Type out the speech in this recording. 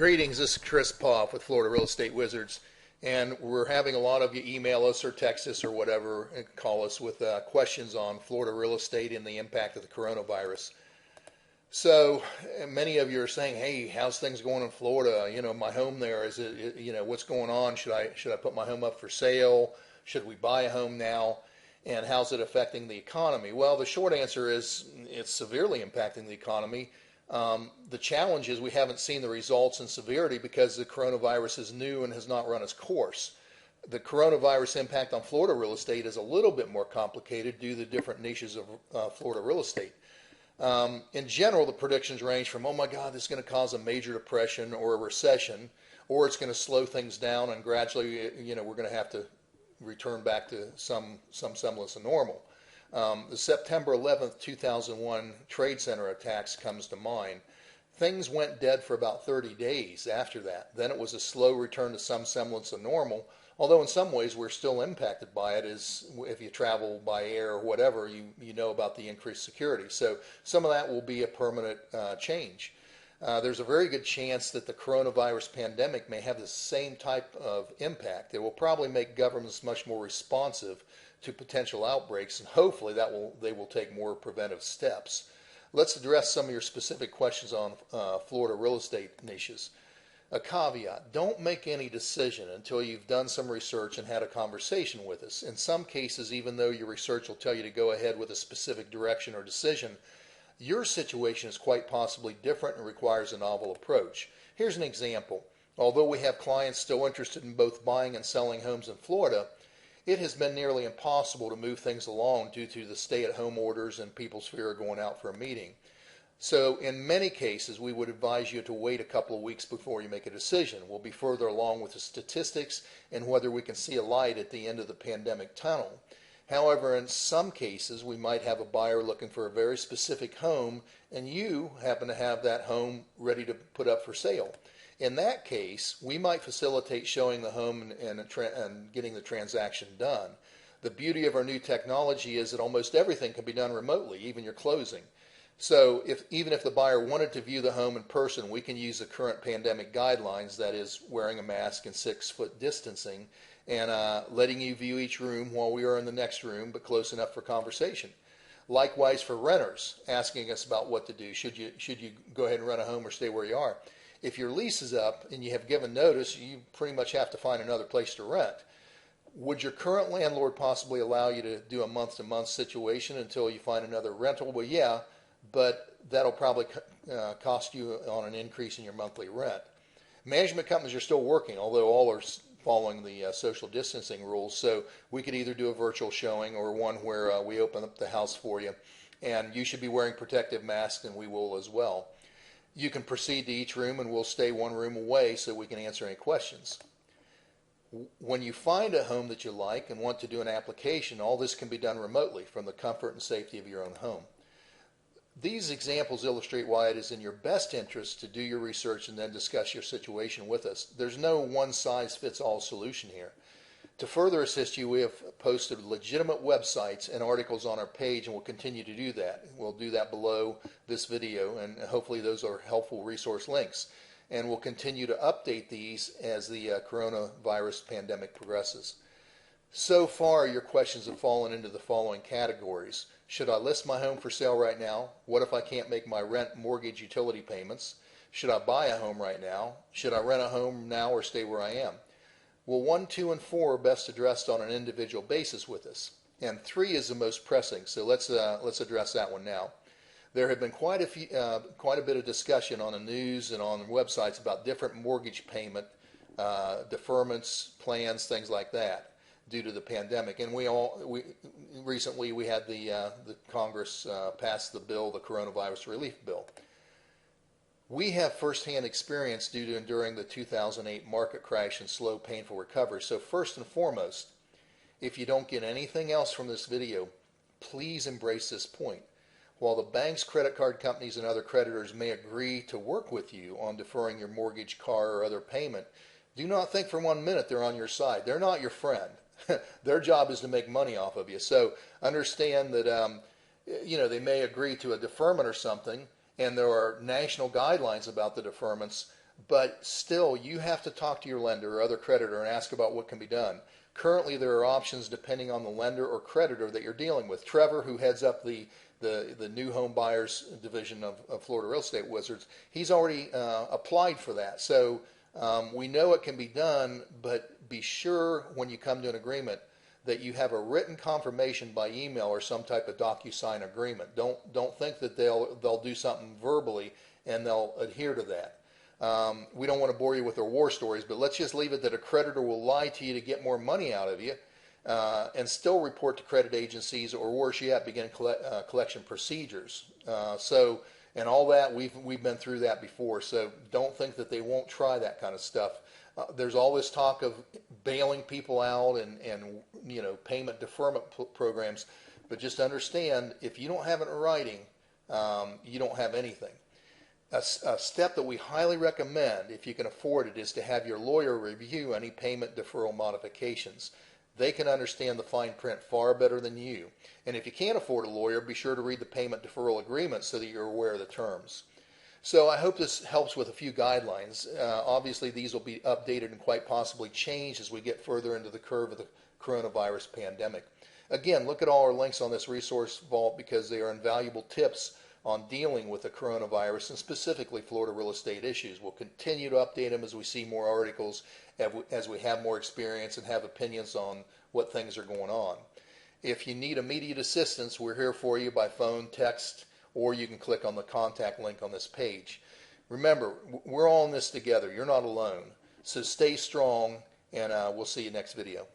Greetings, this is Chris Poff with Florida Real Estate Wizards, and we're having a lot of you email us or text us or whatever and call us with questions on Florida real estate and the impact of the coronavirus. So many of you are saying, hey, how's things going in Florida? You know, my home there, is it, you know, what's going on? Should I put my home up for sale? Should we buy a home now? And how's it affecting the economy? Well, the short answer is it's severely impacting the economy. The challenge is we haven't seen the results and severity because the coronavirus is new and has not run its course. The coronavirus impact on Florida real estate is a little bit more complicated due to the different niches of Florida real estate. In general, the predictions range from, oh my God, this is going to cause a major depression or a recession, or it's going to slow things down and gradually, you know, we're going to have to return back to some semblance of normal. The September 11th, 2001 Trade Center attacks comes to mind. Things went dead for about 30 days after that. Then it was a slow return to some semblance of normal, although in some ways we're still impacted by it, as if you travel by air or whatever, you know about the increased security. So some of that will be a permanent change. There's a very good chance that the coronavirus pandemic may have the same type of impact. It will probably make governments much more responsive to potential outbreaks, and hopefully they will take more preventive steps. Let's address some of your specific questions on Florida real estate niches. A caveat: don't make any decision until you've done some research and had a conversation with us. In some cases, even though your research will tell you to go ahead with a specific direction or decision, your situation is quite possibly different and requires a novel approach. Here's an example. Although we have clients still interested in both buying and selling homes in Florida, it has been nearly impossible to move things along due to the stay-at-home orders and people's fear of going out for a meeting. So in many cases, we would advise you to wait a couple of weeks before you make a decision. We'll be further along with the statistics and whether we can see a light at the end of the pandemic tunnel. However, in some cases, we might have a buyer looking for a very specific home, and you happen to have that home ready to put up for sale. In that case, we might facilitate showing the home and getting the transaction done. The beauty of our new technology is that almost everything can be done remotely, even your closing. So even if the buyer wanted to view the home in person, we can use the current pandemic guidelines, that is wearing a mask and 6-foot distancing, and letting you view each room while we are in the next room, but close enough for conversation. Likewise for renters, asking us about what to do. Should you go ahead and rent a home or stay where you are? If your lease is up and you have given notice, you pretty much have to find another place to rent. Would your current landlord possibly allow you to do a month-to-month situation until you find another rental? Well, yeah, but that'll probably cost you on an increase in your monthly rent. Management companies are still working, although all are following the social distancing rules. So we could either do a virtual showing or one where we open up the house for you. And you should be wearing protective masks, and we will as well. You can proceed to each room, and we'll stay one room away so we can answer any questions. When you find a home that you like and want to do an application, all this can be done remotely from the comfort and safety of your own home. These examples illustrate why it is in your best interest to do your research and then discuss your situation with us. There's no one-size-fits-all solution here. To further assist you, we have posted legitimate websites and articles on our page, and we'll continue to do that. We'll do that below this video, and hopefully those are helpful resource links. And we'll continue to update these as the coronavirus pandemic progresses. So far, your questions have fallen into the following categories. Should I list my home for sale right now? What if I can't make my rent, mortgage, utility payments? Should I buy a home right now? Should I rent a home now or stay where I am? Well, 1, 2, and 4 are best addressed on an individual basis with us, and 3 is the most pressing. So let's address that one now. There have been quite a bit of discussion on the news and on websites about different mortgage payment deferments, plans, things like that, due to the pandemic. And recently we had the Congress pass the bill, the Coronavirus Relief Bill. We have firsthand experience due to enduring the 2008 market crash and slow, painful recovery. So first and foremost, if you don't get anything else from this video, please embrace this point. While the banks, credit card companies, and other creditors may agree to work with you on deferring your mortgage, car, or other payment, do not think for 1 minute they're on your side. They're not your friend. Their job is to make money off of you. So understand that they may agree to a deferment or something, and there are national guidelines about the deferments, but still you have to talk to your lender or other creditor and ask about what can be done. Currently, there are options depending on the lender or creditor that you're dealing with. Trevor, who heads up the new home buyers division of Florida Real Estate Wizards, he's already applied for that. So we know it can be done, but be sure when you come to an agreement that you have a written confirmation by email or some type of DocuSign agreement. Don't think that they'll do something verbally and they'll adhere to that. We don't want to bore you with their war stories, but let's just leave it that a creditor will lie to you to get more money out of you and still report to credit agencies, or worse yet, begin collection procedures. And all that, we've been through that before, so don't think that they won't try that kind of stuff. There's all this talk of bailing people out and payment deferment programs, but just understand, if you don't have it in writing, you don't have anything. A step that we highly recommend, if you can afford it, is to have your lawyer review any payment deferral modifications. They can understand the fine print far better than you. And if you can't afford a lawyer, be sure to read the payment deferral agreement so that you're aware of the terms. So I hope this helps with a few guidelines. Obviously, these will be updated and quite possibly changed as we get further into the curve of the coronavirus pandemic. Again, look at all our links on this resource vault because they are invaluable tips on dealing with the coronavirus and specifically Florida real estate issues. We'll continue to update them as we see more articles, as we have more experience and have opinions on what things are going on. If you need immediate assistance, we're here for you by phone, text, or you can click on the contact link on this page. Remember, we're all in this together. You're not alone. So stay strong, and we'll see you next video.